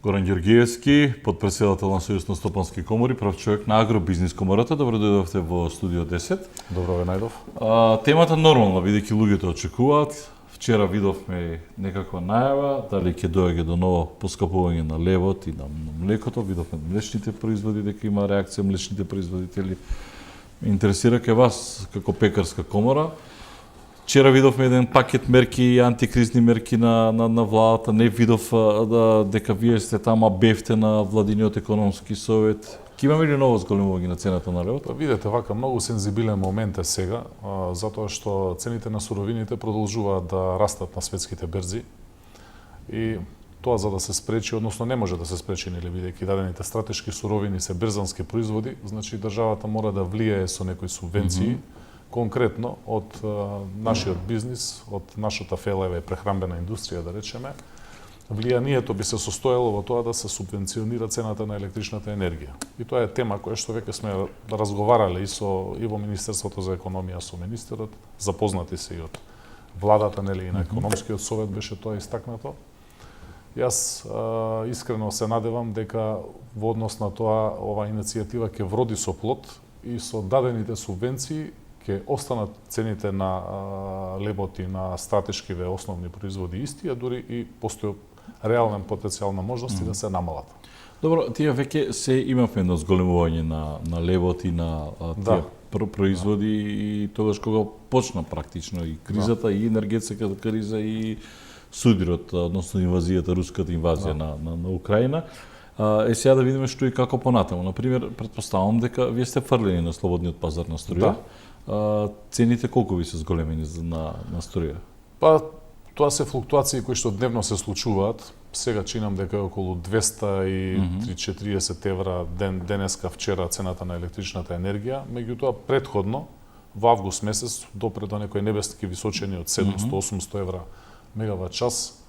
Горан Ѓорѓиевски, потпредседател на Сојуз на стопански комори, прав човек на Агробизнис комората. Добро дојдовте во студио 10. Добро ве најдов. Темата нормална, бидејќи луѓето очекуваат. Вчера видовме некаква најава, дали ќе дојде до ново поскапување на левот и на млекото. Видовме млечните производи, дека има реакција млечните производители. Ме интересира ке вас, како пекарска комора. Вчера видовме еден пакет мерки, антикризни мерки на владата. Не видов дека вие сте тама бевте на владиниот економски совет. Ке имаме ли ново зголемување на цената на левот? Видете, вака многу сензибилен момент е сега, затоа што цените на суровините продолжуваат да растат на светските берзи. И тоа за да се спречи, односно не може да се спречи, нели, бидејќи дадените стратешки суровини се берзански производи, значи државата мора да влијае со некои субвенции, конкретно од нашиот бизнис, од нашата фелева и прехрамбена индустрија, да речеме. Влијанието би се состоело во тоа да се субвенционира цената на електричната енергија. И тоа е тема која што веќе сме разговарале и во Министерството за економија со министерот, запознати се и од владата, нели, и на економскиот совет беше тоа истакнато. Јас искрено се надевам дека во однос на тоа ова иницијатива ќе вроди со плод и со дадените субвенции ќе останат цените на лебот и на стратешкиве основни производи исти, а дури и постои реален потенцијал на можности да се намалат. Добро, тие веќе се имавме едно зголемување на левот и на тие производи и тогаш кога почна практично и кризата, и енергетската криза, и судрот, односно инвазијата, руската инвазија на Украина. Сега да видиме што и како понатаму. Например, претпоставам дека вие сте фрлени на слободниот пазар на струја. Цените колку ви се зголемени на струја? Па, тоа се флуктуации кои што дневно се случуваат. Сега чинам дека е околу 230-40 евра денеска, вчера цената на електричната енергија. Меѓутоа, предходно, во август месец, допре до некои небески височини од 700-800 евра мегават час.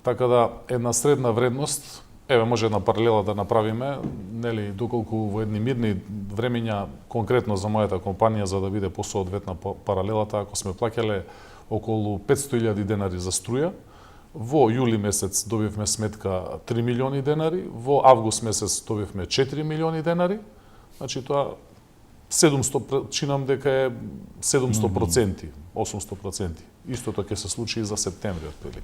Така да, една средна вредност, еве може една паралела да направиме, нели, доколку во едни мирни времења, конкретно за мојата компанија, за да биде посоодветна паралелата, ако сме плаќале околу 500.000 денари за струја, во јули месец добивме сметка 3 милиони денари, во август месец добивме 4 милиони денари, значи тоа 700, чинам дека е 700%, 800%. Истото ќе се случи и за септември, отприлика.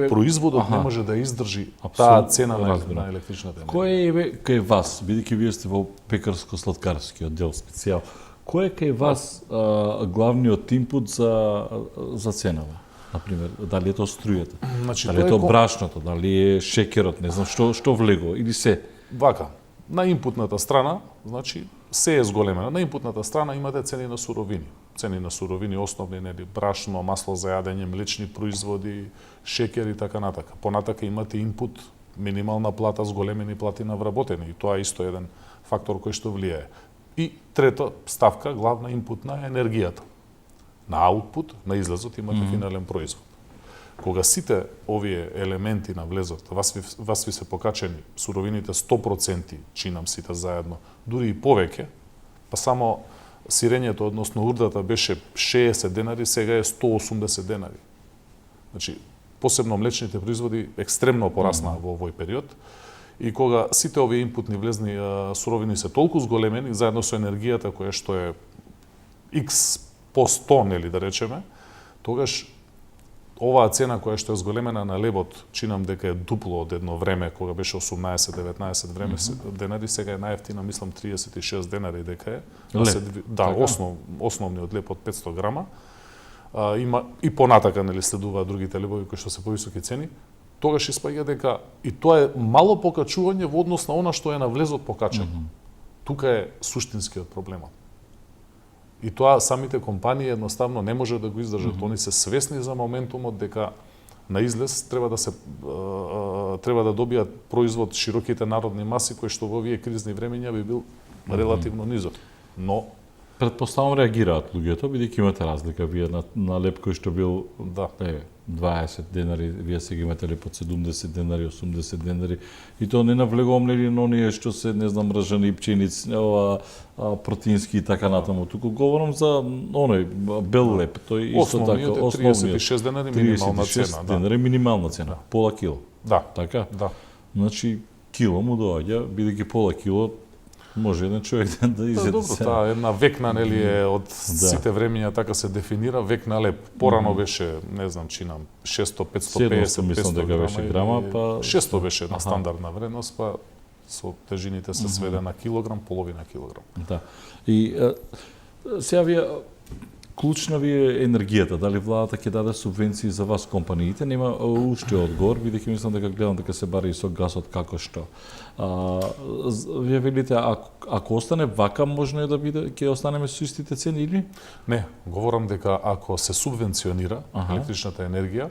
Производот не може да издржи таа цена на електричната енергија. Кој е кај вас, бидејќи вие сте во пекарско-сладкарски оддел специјал, кој е кај вас главниот инпут за ценава? Например, дали е тоа струјата, значи, дали е тоа брашното, дали е шекерот, не знам што влего или се? Вака, на инпутната страна, значи се е зголемено. На инпутната страна имате цени на суровини. Цени на суровини основни, нели, брашно, масло за јадење, млечни производи, шекер и така натака. Понатака имате инпут, минимална плата, зголемени плати на вработени. И тоа е исто еден фактор кој што влијае. И трета ставка, главна инпутна, е енергијата. На аутпут, на излезот имате финален производ. Кога сите овие елементи на влезот, вас ви се покачени, суровините 100% чинам сите заедно, дури и повеќе, па само сирењето, односно урдата беше 60 денари, сега е 180 денари. Значи, посебно млечните производи екстремно пораснаа во овој период. И кога сите овие инпутни влезни суровини се толку зголемени, заедно со енергијата која што е X по 100, нели да речеме, тогаш оваа цена која што е зголемена на лебот, чинам дека е дупло од едно време, кога беше 18-19 денари, сега е најефтина, мислам 36 денари дека е. Основниот леб од 500 грама. Има и понатака, нели, следуваат другите лебови кои што се повисоки цени. Тогаш испаѓа дека и тоа е мало покачување во однос на она што е на влезот покачено. Тука е суштинскиот проблемот. И тоа самите компании едноставно не може да го издржат. Они се свесни за моментумот дека на излез треба да добијат производ широките народни маси кои што во овие кризни времења би бил релативно низок. Но предпоставам реагираат луѓето, бидејќи имате разлика, вие на леб кој што бил 20 денари, вие сега имате ли под 70 денари, 80 денари, и тоа не навлегувам нели на оние што се, не знам, ржани, пченици, протеински и така натаму. Туку говорам за оној бел леб, тој исто така, основниот е 36 денари минимална цена. 36 денари минимална цена, пола кило. Да, така? да. Значи кило му доаѓа, бидејќи пола кило може еден човек да изеде. Добро, таа една векна нели е од сите времиња така се дефинира, векна леп. Порано беше, не знам, чинам 600, 550, 700 мислам 500 дека беше грама, па 600 беше една стандардна вредност, па со тежините се сведе на килограм, половина килограм. да. И сега вие клучна ви е енергијата, дали владата ќе даде субвенции за вас компаниите, нема уште одговор, бидејќи мислам дека гледам дека се бари и со гасот како што. Вие велите ако остане вака можно е да биде ќе останеме со истите цени или? Не, говорам дека ако се субвенционира електричната енергија,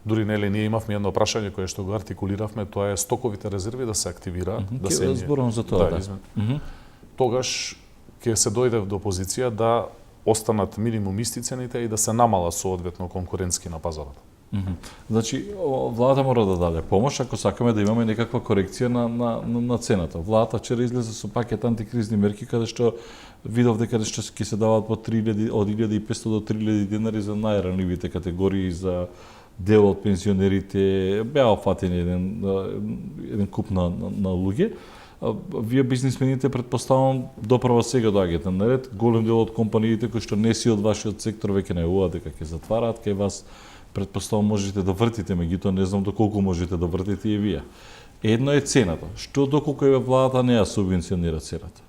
дури нели ние имавме едно прашање кое што го артикулиравме, тоа е стоковите резерви да се активираат, да се зборувам за тоа, да. Тогаш ќе се дојде до позиција да останат минимум исти цените и да се намала соодветно конкурентски на пазарот. Значи, владата мора да даде помош ако сакаме да имаме некаква корекција на цената. Владата вчера излезе со пакет антикризни мерки каде што видов дека ќе се даваат по 3000 од 1500 до 3000 денари за најранливите категории, за дел од пензионерите, беа фатени еден куп на луѓе. Вие бизнисмените претпоставам доправа сега доаѓате на ред. Голем дел од компаниите кои што не си од вашиот сектор веќе најавуваат дека ќе затвараат, кај вас претпоставам можете да вртите, меѓутоа не знам доколку можете да вртите и вие. Едно е цената. Што доколку е владата не ја субвенционира цената?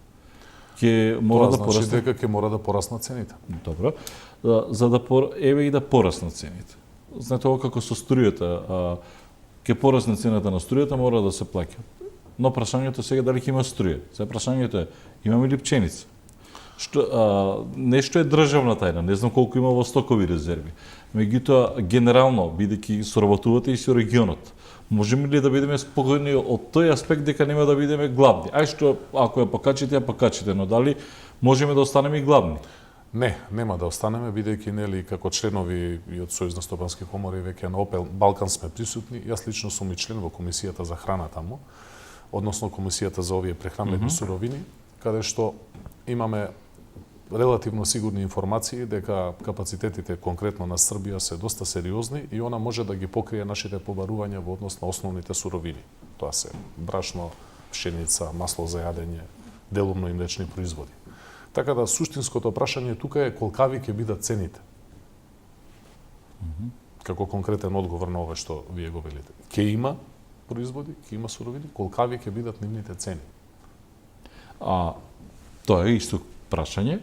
Ќе мора да порасне. Значи дека ќе мора да пораснат цените. Добро. За да еве и да пораснат цените. Знаете ова како со струјата, ќе порасне цената на струјата, мора да се плаќа. Но прашањето сега дали ќе има струја. Сега прашањето е имаме ли пченица? Нешто е државна тајна, не знам колку има во стокови резерви. Меѓутоа генерално бидејќи соработувате и со регионот, можеме ли да бидеме спокојни од тој аспект дека нема да бидеме главни? Ај што ако ја покачите, но дали можеме да останеме и главни? Не, нема да останеме, бидејќи нели како членови и од Сојуз на стопански комори веќе на Опел Балкан сме присутни. Јас лично сум и член во комисијата за храна таму, односно комисијата за овие прехранбени суровини, каде што имаме релативно сигурни информации дека капацитетите конкретно на Србија се доста сериозни и она може да ги покрие нашите побарувања во однос на основните суровини. Тоа се брашно, пшеница, масло за јадење, делумно и млечни производи. Така да суштинското прашање тука е колкави ќе бидат цените. Како конкретен одговор на ова што вие го велите. Ќе има производи, ќе има суровини, колкави ќе бидат нивните цени? Тоа е исто прашање.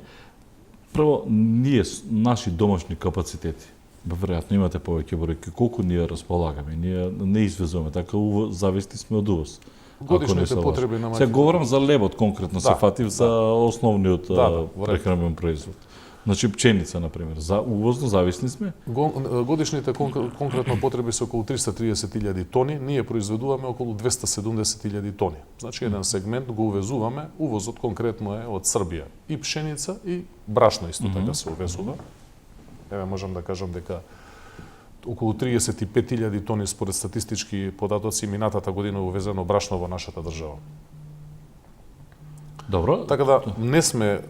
Прво, ние, наши домашни капацитети, веројатно имате повеќе бројки, колку ние располагаме, ние не извезуваме, така зависни сме од увоз. Годишните потреби на Сега говорам за лебот конкретно, се фатив за основниот прехранбен производ. Значи пченица, например, за увозно зависни сме? Годишните конкретно потреби се околу 330.000 тони, ние произведуваме околу 270.000 тони. Значи еден сегмент го увезуваме, увозот конкретно е од Србија. И пшеница и брашно исто така се увезува. Еве можам да кажам дека околу 35.000 тони според статистички податоци минатата година увезено брашно во нашата држава. Добро. Така да не сме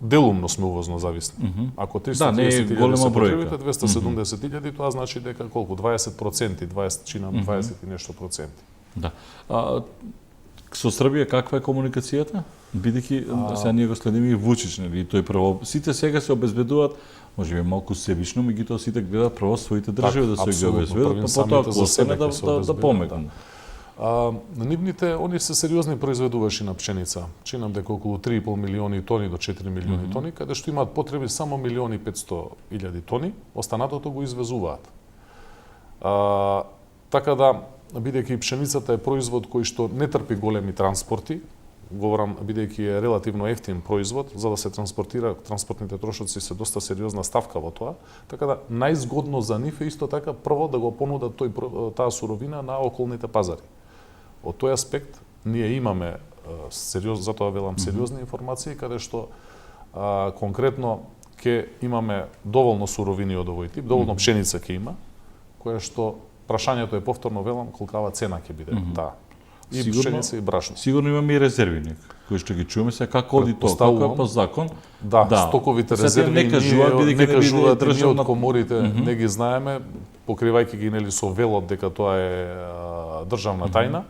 делумно сме увозно зависни. Ако 330.000 се потребите, 270.000, тоа значи дека колку 20%, 20 и нешто проценти. Да. Со Србија каква е комуникацијата? Бидејќи сега ние го следиме и Вучич, нели, тој прво сите сега се обезбедуваат, можеби малку себично, меѓутоа сите гледаат прво своите држави да се ги обезбедуваат, па потоа ако остане да помогнат. Нивните, они се сериозни произведувачи на пшеница. Чинам дека околу 3,5 милиони тони до 4 милиони тони, каде што имаат потреби само 1.500.000 тони, останатото го извезуваат. Така да, бидејќи пшеницата е производ кој што не трпи големи транспорти, говорам бидејќи е релативно ефтин производ, за да се транспортира, транспортните трошоци се доста сериозна ставка во тоа, така да најзгодно за нив е исто така прво да го понудат таа суровина на околните пазари. Од тој аспект ние имаме затоа велам сериозни информации каде што конкретно ќе имаме доволно суровини од овој тип, доволно пшеница ќе има, која што прашањето е повторно велам колкава цена ќе биде таа. И пшеница и брашно. Сигурно имаме и резерви кои што ги чуваме сега како оди тоа, како е по закон. Да, стоковите резерви не кажуваат ние од коморите не ги знаеме. покривајќи ги нели со велот дека тоа е државна тајна,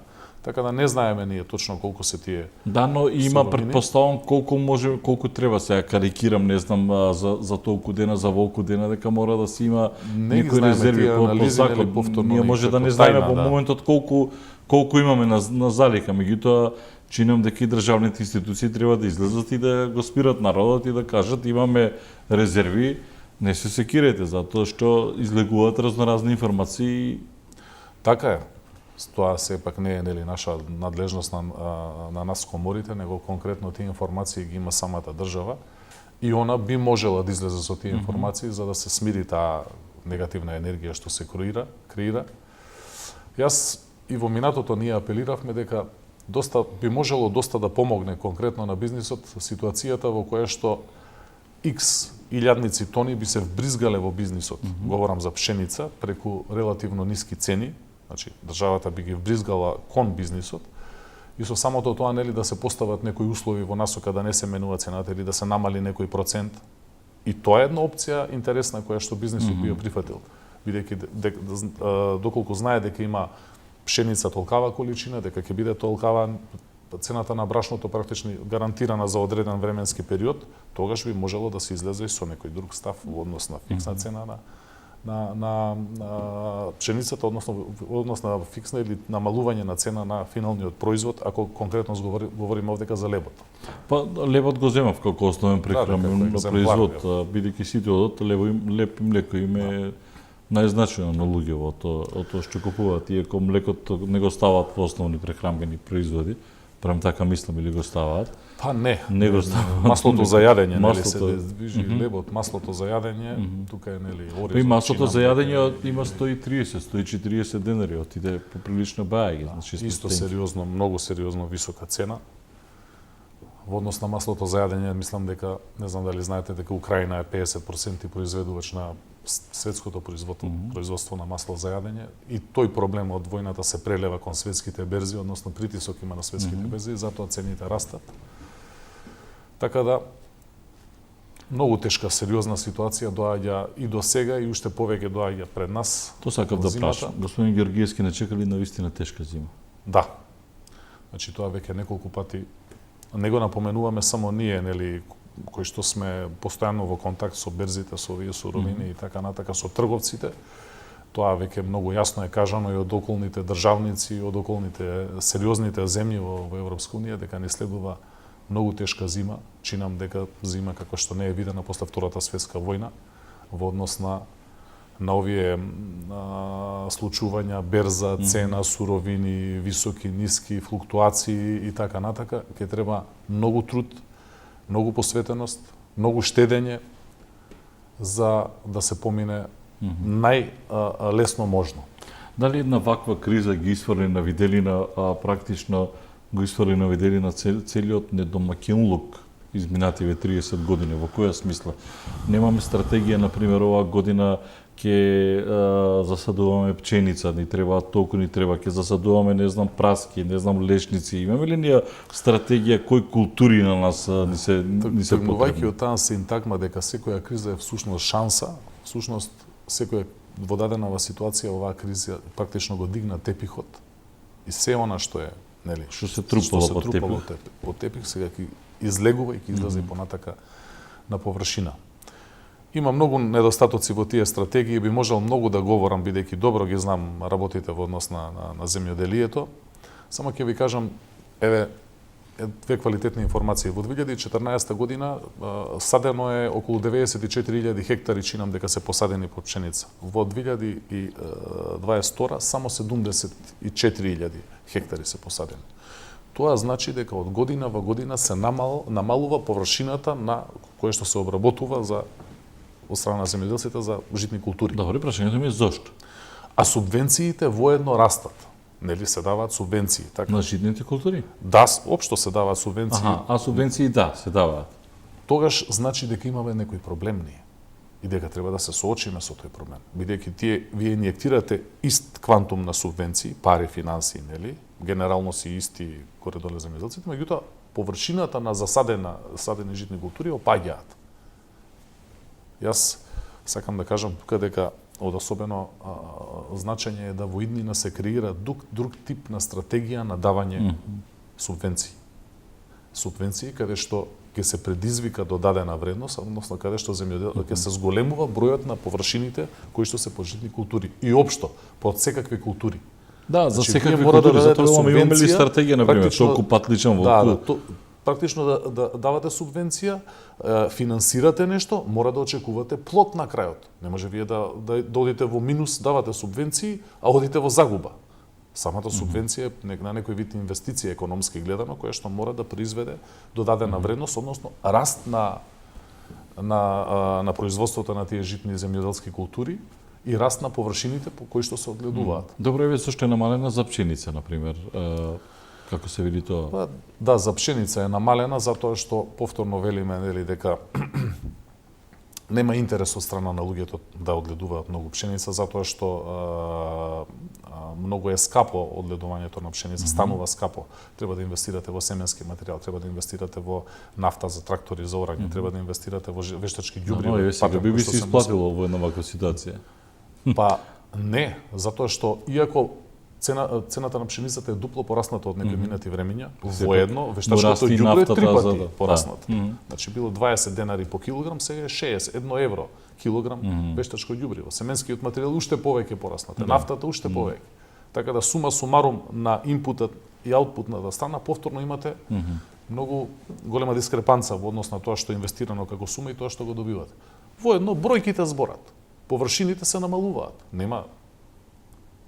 така да не знаеме ние точно колку се тие. Да, но има суровини. предпоставам колку треба, сега карикирам, не знам, за толку дена, за волку дена, дека мора да се има Не ги некои знаеме резерви тие по анализи, закон. нели, повторно Ние ни може да не како знаеме тајна, во да. моментот колку имаме на залика, меѓутоа чинам дека и државните институции треба да излезат и да го спират народот и да кажат имаме резерви, не се секирете, затоа што излегуваат разноразни информации. Така е. Тоа сепак не е нели наша надлежност на нас коморите, него конкретно тие информации ги има самата држава и она би можела да излезе со тие информации за да се смири таа негативна енергија што се креира. Јас и во минатото ние апелиравме дека би можело доста да помогне конкретно на бизнисот ситуацијата во која што X илјадници тони би се вбризгале во бизнисот. Говорам за пшеница преку релативно ниски цени. Значи, државата би ги вбризгала кон бизнисот и со самото тоа нели да се постават некои услови во насока да не се менува цената или да се намали некој процент. И тоа е една опција интересна која што бизнисот би ја прифатил. Бидејќи доколку знае дека има пшеница толкава количина, дека ќе биде толкава цената на брашното практично гарантирана за одреден временски период, тогаш би можело да се излезе и со некој друг став во однос на фиксна цена на пшеницата, односно на фиксна или намалување на цена на финалниот производ, ако конкретно говориме овдека за лебот. Па лебот го земав како основен прехранбен производ, бидејќи сите одат леб и млеко им е најзначајно на луѓето од тоа што купуваат, иако млекото не го ставаат во основни прехранбени производи, прем така мислам, или го ставаат. Па не. Не го ставаат. Маслото за јадење, нели се Маслото- движи лебот, маслото за јадење, тука е нели оризот. Па и маслото за јадење има 130, 140 денари, отиде поприлично бајаги, значи Исто стотинки. сериозно, многу сериозно висока цена. Во однос на маслото за јадење, мислам дека, не знам дали знаете, дека Украина е 50% произведувач на светското производство на масло за јадење и тој проблем од војната се прелева кон светските берзи, односно притисок има на светските берзи и затоа цените растат. Така да многу тешка, сериозна ситуација доаѓа и до сега и уште повеќе доаѓа пред нас. Тоа сакав во да зимата. прашам. Господин Георгиевски не чекали навистина тешка зима. Да. Значи тоа веќе неколку пати не го напоменуваме само ние, нели, кои што сме постојано во контакт со берзите, со овие суровини и така натака со трговците. Тоа веќе многу јасно е кажано и од околните државници, и од околните сериозните земји во Европска унија дека не следува многу тешка зима. Чинам дека зима како што не е видена после Втората светска војна во однос на овие случувања, берза, цена, суровини, високи, ниски, флуктуации и така натака, ќе треба многу труд, многу посветеност, многу штедење за да се помине најлесно можно. Дали една ваква криза ги изфрли на виделина, практично го изфрли на виделина целиот недомакинлук изминативе 30 години? Во која смисла? Немаме стратегија, например, оваа година ќе засадуваме пченица, ни треба толку, ни треба, ќе засадуваме, не знам, праски, не знам, лешници. Имаме ли ние стратегија кои култури на нас ни се Тргнувајќи потребни? од таа синтагма дека секоја криза е всушност шанса, всушност секоја во даденава ситуација оваа криза практично го дигна тепихот и се она што е, нели, Што се трупало под тепих. Под тепих сега ќе излегува и ќе излезе понатака на површина. Има многу недостатоци во тие стратегии, би можел многу да говорам бидејќи добро ги знам работите во однос на земјоделието. Само ќе ви кажам еве две квалитетни информации. Во 2014 година садено е околу 94.000 хектари, чинам дека се посадени под пшеница. Во 2022 само 74.000 хектари се посадени. Тоа значи дека од година во година се намалува површината на кое што се обработува за од страна на земјоделците за житни култури. Добро, прашањето ми е зошто? А субвенциите воедно растат. Нели се даваат субвенции, така? На житните култури? Да, општо се даваат субвенции. А субвенции да, се даваат. Тогаш значи дека имаме некој проблем ние и дека треба да се соочиме со тој проблем. Бидејќи вие инјектирате ист квантум на субвенции, пари, финансии, нели? Генерално си исти горе-доле земјоделците, меѓутоа површината на засадени житни култури опаѓаат. Јас сакам да кажам тука дека од особено значење е да во иднина се креира друг тип на стратегија на давање субвенции. Субвенции каде што ќе се предизвика додадена вредност, односно каде што ќе се зголемува бројот на површините кои што се под житни култури и општо под секакви култури. Да, за Значи, секакви вие мора да култури, затоа дадете имаме ли субвенција, стратегија, например, практично- толку патличен Да, волку. практично да давате субвенција, финансирате нешто, мора да очекувате плод на крајот. Не може вие да одите во минус, давате субвенции, а одите во загуба. Самата субвенција е на некој вид инвестиција економски гледано, која што мора да произведе додадена вредност, односно раст на производството на тие житни земјоделски култури и раст на површините по кои што се одгледуваат. Добро, еве зашто е намалена за пшеница, например, како се види тоа? Па, да, за пшеница е намалена затоа што повторно велиме нели дека нема интерес од страна на луѓето да одгледуваат многу пшеница затоа што многу е скапо одгледувањето на пшеница, станува скапо. Треба да инвестирате во семенски материјал, треба да инвестирате во нафта за трактори за орање, треба да инвестирате во вештачки ѓубриви. Но, еве сега би се исплатило во една ваква ситуација. Па не, затоа што иако цената на пшеницата е дупло порасната од некои минати времења, воедно вештачкото ѓубре е 3 пати порасната. Значи било 20 денари по килограм, сега е 60, 1 евро килограм вештачко ѓубриво. Семенскиот материјал уште повеќе пораснат, нафтата уште повеќе. Така да сума сумарум на инпутот и аутпутната страна повторно имате многу голема дискрепанца во однос на тоа што е инвестирано како сума и тоа што го добивате. Воедно бројките зборат. Површините се намалуваат. Нема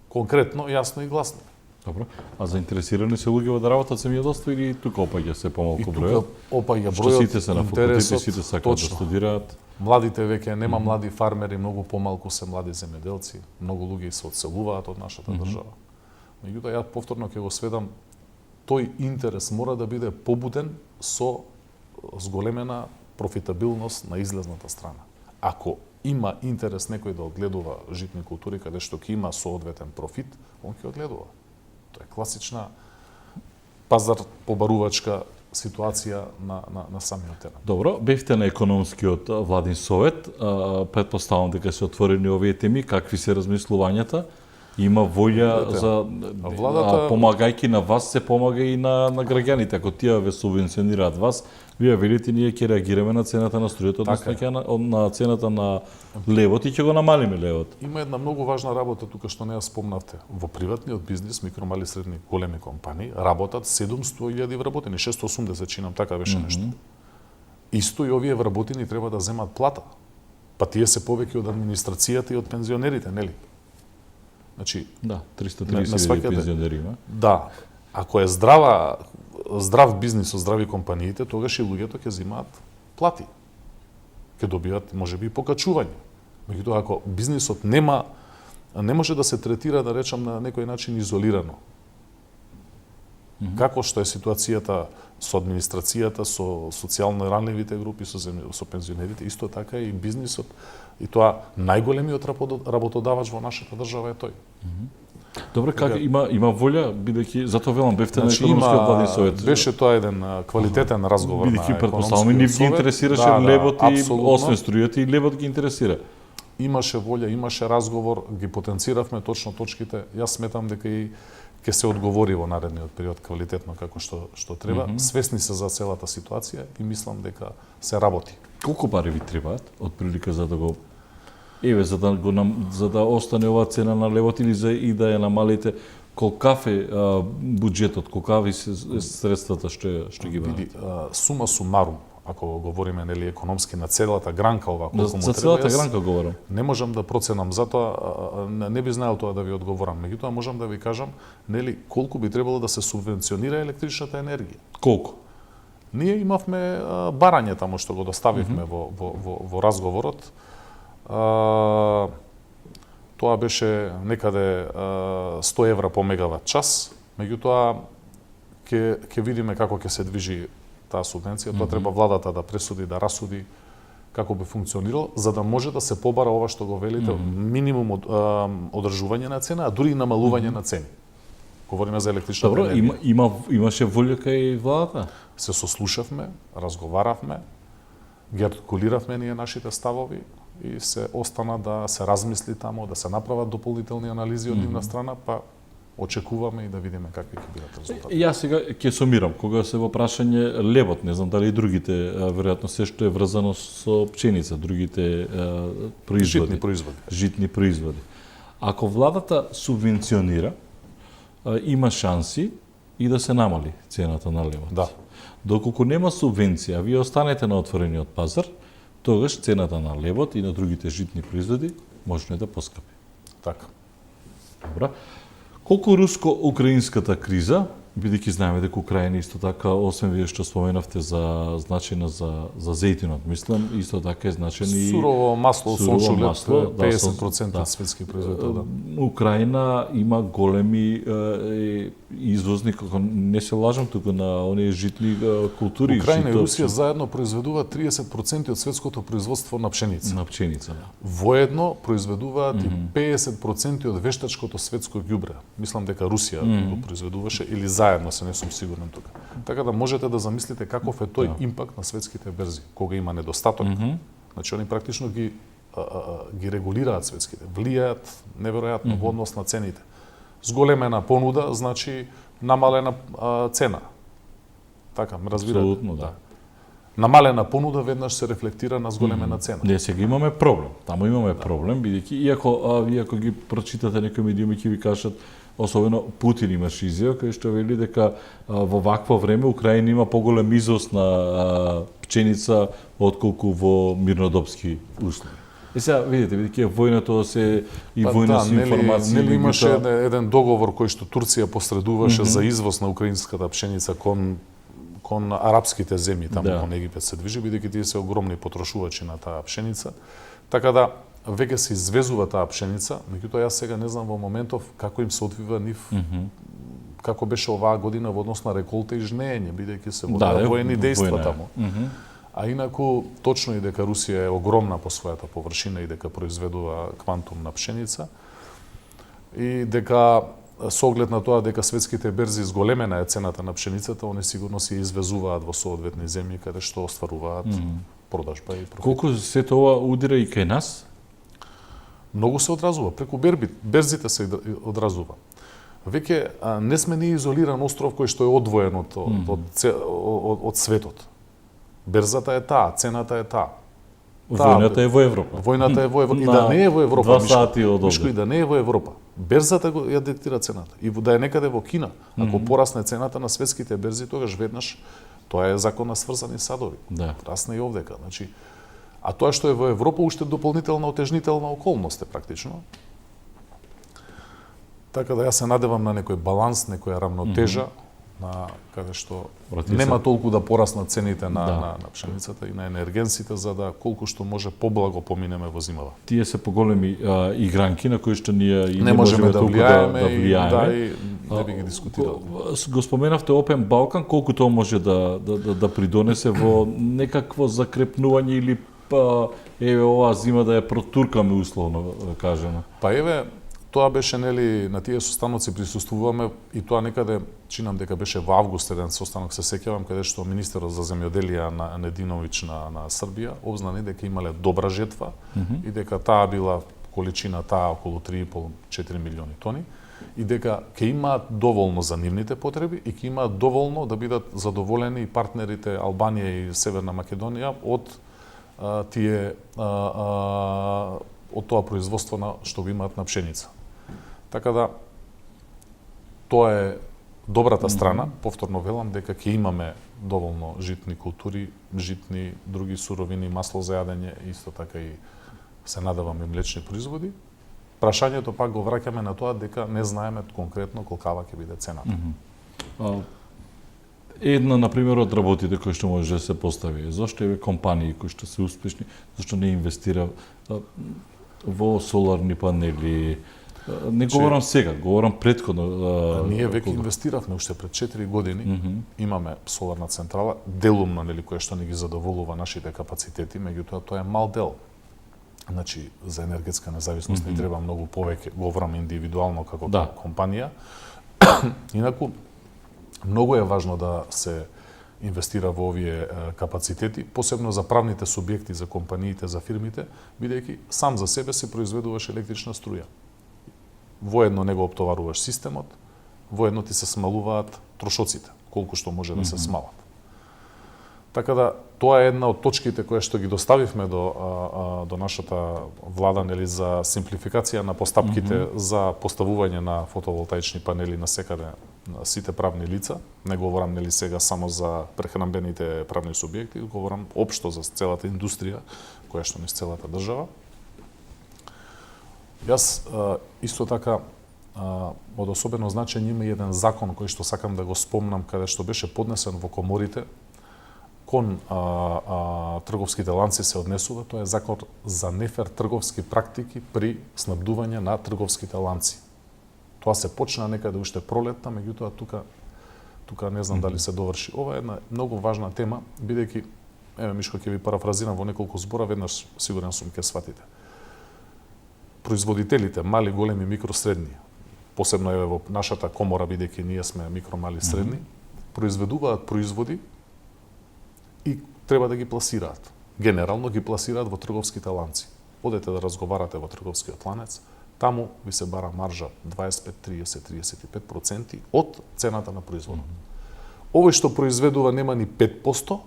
конкретно, јасно и гласно. Добро. А заинтересирани се луѓе да работат земјоделство или тука опаѓа се помалку бројот? Опаѓа Што бројот, сите се на факултети, интересот, сите сакаат да студираат. Младите веќе нема млади фармери, многу помалку се млади земјоделци, многу луѓе се одселуваат од нашата држава. Меѓутоа ја повторно ќе го сведам, тој интерес мора да биде побуден со зголемена профитабилност на излезната страна. Ако има интерес некој да одгледува житни култури каде што ќе има соодветен профит, он ќе одгледува. Тоа е класична пазар побарувачка ситуација на самиот терен. Добро, бевте на економскиот владин совет, претпоставам дека се отворени овие теми, какви се размислувањата? Има волја за владата помагајќи на вас се помага и на граѓаните. Ако тие ве субвенционираат вас, вие велите ние ќе реагираме на цената на струјата, односно на цената на левот и ќе го намалиме левот. Има една многу важна работа тука што не ја спомнавте. Во приватниот бизнис, микро, мали, средни, големи компании работат 700.000 вработени, 680 чинам, така беше нешто. Исто и овие вработени треба да земат плата. Па тие се повеќе од администрацијата и од пензионерите, нели? Значи, да, 330.000 пензионери има. Да, ако е здрав бизнис со здрави компаниите, тогаш и луѓето ќе земаат плати. Ќе добијат можеби и покачување. Меѓутоа ако бизнисот не може да се третира, да речам, на некој начин изолирано. Како што е ситуацијата со администрацијата, со социјално ранливите групи, со пензионерите, исто така и бизнисот, и тоа најголемиот работодавач во нашата држава е тој. Добро, како има волја, бидејќи затоа велам бевте на економскиот владин совет. Беше тоа еден квалитетен разговор на бидејќи претпоставам и нив ги интересираше левот и освен струјата и левот ги интересира. Имаше волја, имаше разговор, ги потенциравме точно точките. Јас сметам дека и ќе се одговори во наредниот период квалитетно како што треба. Свесни се за целата ситуација и мислам дека се работи. Колку пари ви требаат отприлика за да го за да остане оваа цена на левот или и да ја намалите, колкав е буџетот, колкави се средствата што ги барате? Сума сумарум, ако говориме нели економски на целата гранка ова колку му треба. За целата гранка говорам. Не можам да проценам, затоа не би знаел тоа да ви одговорам. Меѓутоа можам да ви кажам нели колку би требало да се субвенционира електричната енергија. Колку? Ние имавме барање таму што го доставивме во разговорот. Тоа беше некаде 100 евра по мегават час, меѓутоа ќе видиме како ќе се движи таа субвенција. Тоа треба владата да пресуди, да расуди како би функционирало, за да може да се побара ова што го велите, минимум одржување на цена, а дури и намалување на цени. Говориме за електричната енергија. Добро, имаше волја кај владата? Се сослушавме, разговаравме, ги артикулиравме ние нашите ставови и се остана да се размисли тамо, да се направат дополнителни анализи од нивна страна, па очекуваме и да видиме какви ќе бидат резултати. Јас сега ќе сумирам, кога се во прашање лебот, не знам дали и другите, веројатно се што е врзано со пченица, другите производи. Житни производи. Житни производи. Ако владата субвенционира, има шанси и да се намали цената на лебот. Да. Доколку нема субвенција, вие останете на отворениот пазар, тогаш цената на лебот и на другите житни производи можно да поскапи. Така. Добра. Колку руско-украинската криза, бидејќи знаеме дека Украина исто така, освен вие што споменавте за значајна за зејтинот, мислам, исто така е значен и Сурово масло, сончоглед, масло, 50% од светски производител, да. Украина има големи извозни, како не се лажам туку на оние житни култури. Украина и жито, Русија заедно произведуваат 30% од светското производство на пшеница. на пченица. Да. Воедно произведуваат и 50% од вештачкото светско ѓубре. Мислам дека Русија го произведуваше или заедно, се не сум сигурен тука. Така да можете да замислите каков е тој импакт на светските берзи, кога има недостаток. Значи они практично ги регулираат светските, влијаат неверојатно во однос на цените. Зголемена понуда значи намалена цена. Така, ме разбирате? Апсолутно, да. Намалена понуда веднаш се рефлектира на зголемена цена. Не, сега имаме проблем. Таму имаме проблем, бидејќи иако ги прочитате некои медиуми ќе ви кажат, особено Путин имаше изјава кај што вели дека во вакво време Украина има поголем изvoz на пченица отколку во мирнодопски услови. И сега видите, бидејќи војната се и војна со информации. Нели имаше еден договор кој што Турција посредуваше за извоз на украинската пшеница кон арапските земји, таму кон Египет се движи, бидејќи тие се огромни потрошувачи на таа пшеница. Така да веќе се извезува таа пшеница, меѓутоа јас сега не знам во моментов како им се одвива нив како беше оваа година во однос на реколта и жнеење, бидејќи се водат воени дејства таму. А инаку точно и дека Русија е огромна по својата површина и дека произведува квантум на пшеница и дека со оглед на тоа дека светските берзи зголемена е цената на пшеницата, они сигурно се извезуваат во соодветни земји каде што остваруваат продажба и профит. Колку се тоа удира и кај нас? Многу се одразува, преку берзите се одразува. Веќе не сме ни изолиран остров кој што е одвоен од светот. Берзата е таа, цената е таа. Војната е во Европа. Војната е во Европа. И да не е во Европа, 2 сати од Мишко, и да не е во Европа. Берзата ја диктира цената. И да е некаде во Кина. Ако порасне цената на светските берзи, тогаш веднаш тоа е закон на сврзани садови. Да. Расне и овдека. Значи, а тоа што е во Европа уште дополнителна отежнителна околност е практично. Така да јас се надевам на некој баланс, некоја рамнотежа, на каде што нема толку да пораснат цените на пшеницата и на енергенсите, за да колку што може поблаго поминеме во зимава. Тие се поголеми игранки на кои што ние и не можеме да влијаеме, и не би ги дискутирали. Го споменавте Опен Балкан, колку тоа може да придонесе во некакво закрепнување или еве оваа зима да ја протуркаме условно кажано. Па еве тоа беше нели на тие состаноци присуствуваме и тоа некаде чинам дека беше во август еден состанок се сеќавам каде што министерот за земјоделие на Нединовиќ на Србија обзнани дека имале добра жетва и дека таа била количина таа околу 3,5-4 милиони тони и дека ќе имаат доволно за нивните потреби и ќе имаат доволно да бидат задоволени и партнерите Албанија и Северна Македонија од тие од тоа производство на што го имаат на пшеница. Така да тоа е добрата страна, повторно велам дека ќе имаме доволно житни култури, житни други суровини, масло за јадење, исто така и се надевам и млечни производи. Прашањето пак го враќаме на тоа дека не знаеме конкретно колкава ќе биде цената. Една, например, од работите кои што може да се постави, зашто еве компании кои што се успешни, зашто не инвестира во соларни панели? Не говорам сега, говорам претходно. Ние веќе инвестиравме уште пред 4 години. Имаме соларна централа, делумно нели која што ни ги задоволува нашите капацитети, меѓутоа тоа е мал дел. Значи за енергетска независност ни треба многу повеќе, говорам индивидуално како компанија. Инаку многу е важно да се инвестира во овие капацитети, посебно за правните субјекти, за компаниите, за фирмите, бидејќи сам за себе се произведуваш електрична струја. Воедно не го оптоваруваш системот, воедно ти се смалуваат трошоците, колку што може да се смалат. Така да, тоа е една од точките која што ги доставивме до нашата влада, нели, за симплификација на постапките за поставување на фотоволтаични панели на секаде на сите правни лица. Не говорам, нели, сега само за прехранбените правни субјекти, говорам општо за целата индустрија која што низ целата држава. Јас исто така од особено значење има еден закон кој што сакам да го спомнам, каде што беше поднесен во коморите кон трговските ланци се однесува, тоа е закон за нефер трговски практики при снабдување на трговските ланци. Тоа се почна некаде уште пролетта, меѓутоа тука не знам дали се доврши. Ова е една многу важна тема, бидејќи, еве Мишко ќе ви парафразирам во неколку збора, веднаш сигурен сум ќе сватите. Производителите, мали, големи, микросредни, посебно еве во нашата комора, бидејќи ние сме микро, мали, средни, произведуваат производи и треба да ги пласираат. Генерално ги пласираат во трговските ланци. Одете да разговарате во трговскиот ланец, таму ви се бара маржа 25, 30, 35% од цената на производот. Овој што произведува нема ни 5%,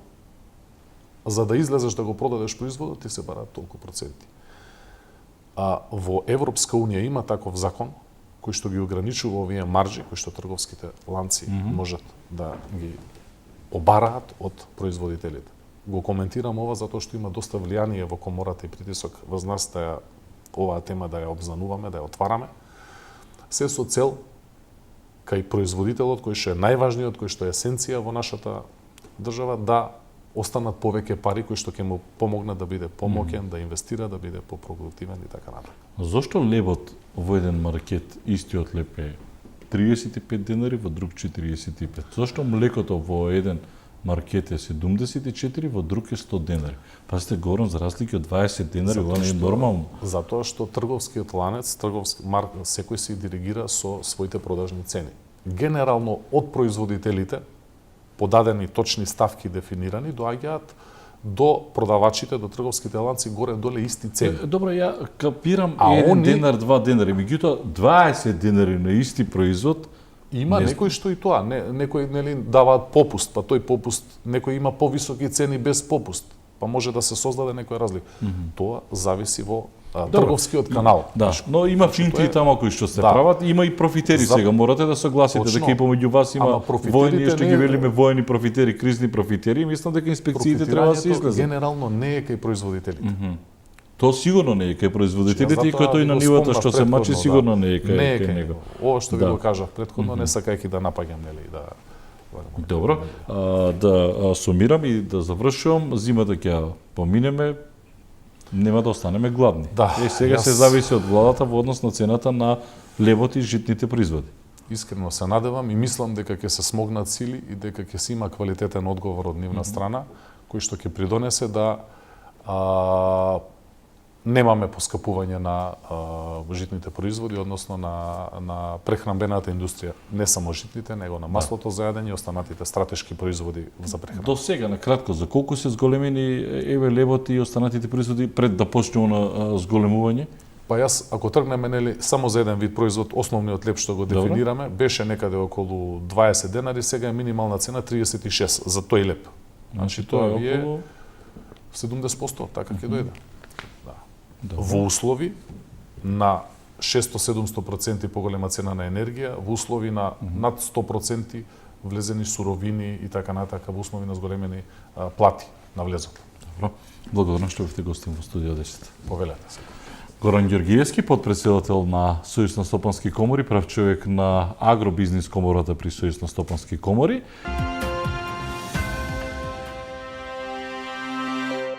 за да излезеш да го продадеш производот, ти се бараат толку проценти. А во Европска Унија има таков закон кој што ги ограничува овие маржи кои што трговските ланци можат да ги обараат од производителите. Го коментирам ова затоа што има доста влијание во комората и притисок врз нас да ја оваа тема да ја обзнануваме, да ја отвараме. Се со цел кај производителот кој што е најважниот, кој што е есенција во нашата држава, да останат повеќе пари кои што ќе му помогнат да биде помоќен, да инвестира, да биде попродуктивен и така натаму. Зошто лебот во еден маркет истиот леб е 35 денари, во друг 45? Зошто млекото во еден маркет е 74, во друг е 100 денари? Пазите, говорам за разлики од 20 денари, ова не е нормално. Затоа што трговскиот ланец, секој се диригира со своите продажни цени. Генерално од производителите, подадени точни ставки дефинирани, доаѓаат до продавачите, до трговските ланци, горе-доле исти цени. Добро, ја капирам 1 денар, 2 денари, меѓутоа 20 денари на исти производ. Има некои што и тоа, некои нели даваат попуст, па тој попуст, некој има повисоки цени без попуст, па може да се создаде некоја разлика. Тоа зависи во трговскиот канал. Да, но има финти и тама кои што се прават, има и профитери сега, морате да согласите дека и помеѓу вас има војни, што ги велиме војни профитери, кризни профитери, мислам дека инспекциите треба да се излезат. Генерално не е кај производителите. Тоа сигурно не е кај производителите и кој тој на нивото што се мачи сигурно не е кај него. Ова што ви го кажав претходно, не сакајќи да напаѓам, нели, да. Добро, да сумирам и да завршувам, зимата ќе поминеме, нема да останеме гладни. Да, сега се зависи од владата во однос на цената на лебот и житните производи. Искрено се надевам и мислам дека ќе се смогнат сили и дека ќе се има квалитетен одговор од нивна страна, кој што ќе придонесе да немаме поскапување на житните производи, односно на прехранбената индустрија. Не само житните, него на маслото за јадење и останатите стратешки производи за прехрана. До сега, на кратко, за колку се зголемени еве лебот и останатите производи пред да почне на зголемување? Па јас, ако тргнеме, нели, само за еден вид производ, основниот леб што го дефинираме, беше некаде околу 20 денари, сега е минимална цена 36 за тој леб. Значи тоа е околу 70%, така ќе дојде. Во услови на 600-700% поголема цена на енергија, во услови на над 100% влезени суровини и така натака, во услови на зголемени плати на влезот. Добро. Благодарам што бевте гостин во студио 10. Повелете се. Горан Ѓоргиевски, подпредседател на Сојуз на стопански комори, прав човек на агробизнис комората при Сојуз на стопански комори.